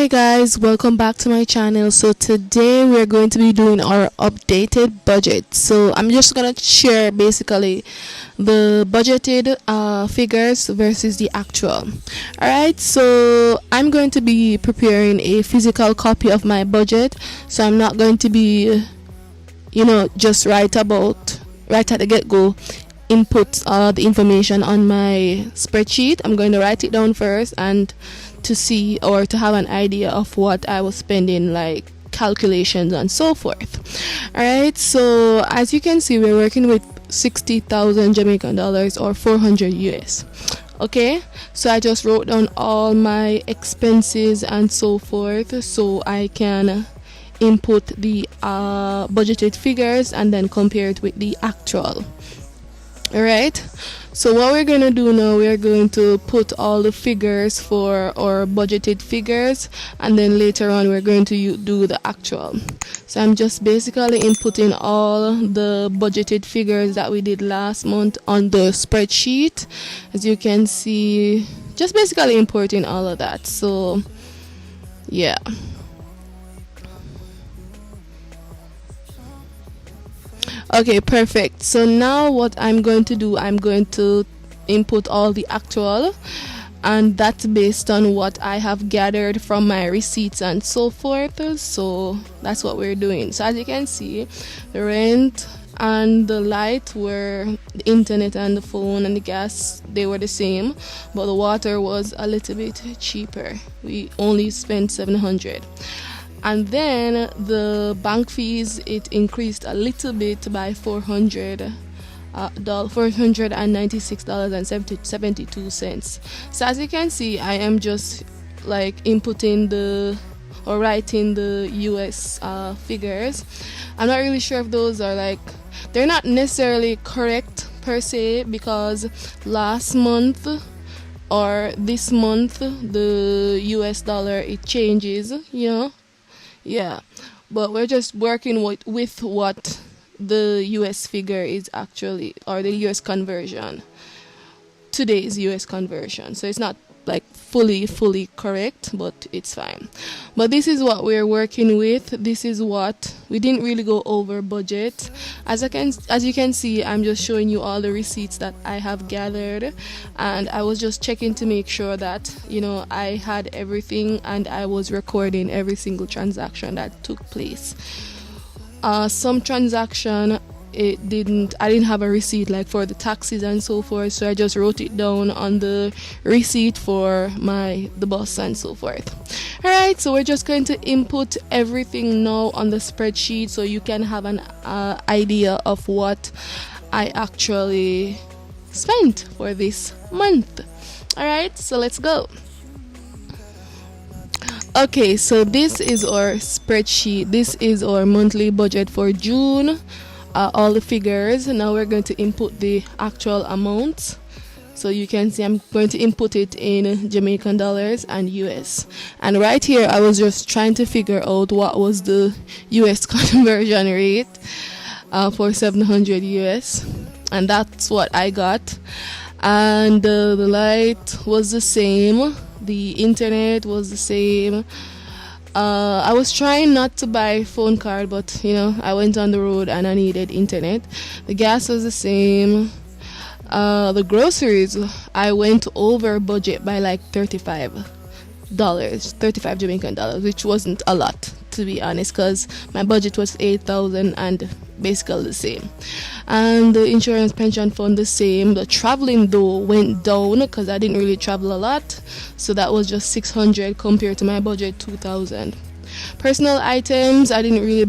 Hey guys, welcome back to my channel. So today we're going to be doing our updated budget. So I'm just gonna share basically the budgeted figures versus the actual. Alright, so I'm going to be preparing a physical copy of my budget, so I'm not going to be just right at the get-go input the information on my spreadsheet. I'm going to write it down first and to see or to have an idea of what I was spending, like calculations and so forth. Alright, so as you can see, we're working with 60,000 Jamaican dollars or 400 US. Okay, so I just wrote down all my expenses and so forth so I can input the budgeted figures and then compare it with the actual. Alright, so what we're going to do now, we're going to put all the figures for our budgeted figures, and then later on we're going to do the actual. So I'm just basically inputting all the budgeted figures that we did last month on the spreadsheet. As you can see, just basically importing all of that. So yeah. Okay, perfect. So now what I'm going to do, I'm going to input all the actual, and that's based on what I have gathered from my receipts and so forth. So that's what we're doing. So as you can see, the rent and the light were, the internet and the phone and the gas, they were the same, but the water was a little bit cheaper. We only spent 700. And then the bank fees, it increased a little bit by $496.72. So as you can see, I am just like inputting or writing the US figures. I'm not really sure if those are they're not necessarily correct per se, because last month or this month the US dollar, it changes, Yeah, but we're just working with what the US figure is actually, or the US conversion, today's US conversion. So it's not like fully correct, but it's fine. But this is what we're working with. This is what we didn't really go over budget. As you can see, I'm just showing you all the receipts that I have gathered, and I was just checking to make sure that I had everything and I was recording every single transaction that took place. Some transaction, I didn't have a receipt, like for the taxes and so forth, so I just wrote it down on the receipt for the bus and so forth. Alright, so we're just going to input everything now on the spreadsheet so you can have an idea of what I actually spent for this month. Alright, so let's go. Okay, so this is our spreadsheet. This is our monthly budget for June. All the figures. Now we're going to input the actual amounts. So you can see I'm going to input it in Jamaican dollars and US. And right here I was just trying to figure out what was the US conversion rate for 700 US. And that's what I got. And the light was the same. The internet was the same. I was trying not to buy phone card, but I went on the road and I needed internet. The gas was the same. The groceries, I went over budget by like $35 Jamaican dollars, which wasn't a lot, to be honest, because my budget was 8,000 and basically the same. And the insurance pension fund the same. The traveling though went down because I didn't really travel a lot, so that was just 600 compared to my budget 2,000. Personal items, I didn't really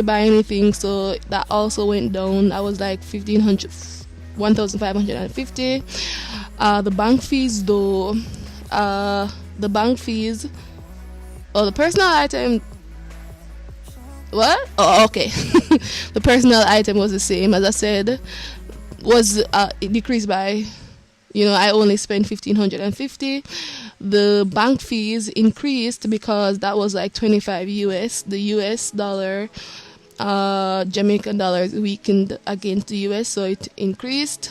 buy anything, so that also went down. I was like 1,550. The bank fees though, the personal item, what? Oh, okay. The personal item was the same, as I said, it decreased by, I only spent 1,550. The bank fees increased because that was like 25 US. The US dollar, Jamaican dollars weakened against the US, so it increased.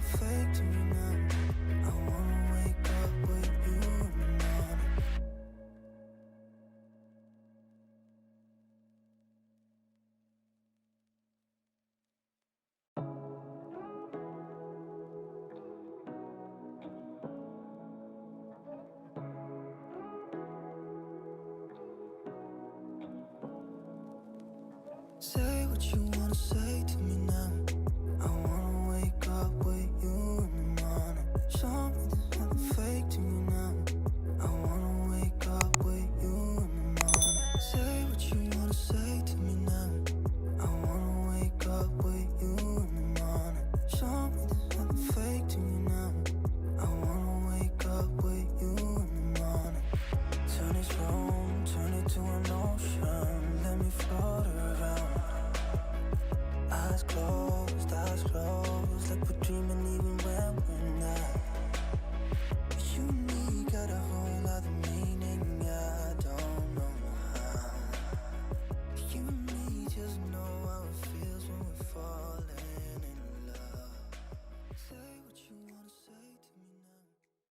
fake to me now. I wanna wake up with you in the morning. Say what you wanna say to me now. I wanna wake up with you in the morning. Show me the Show me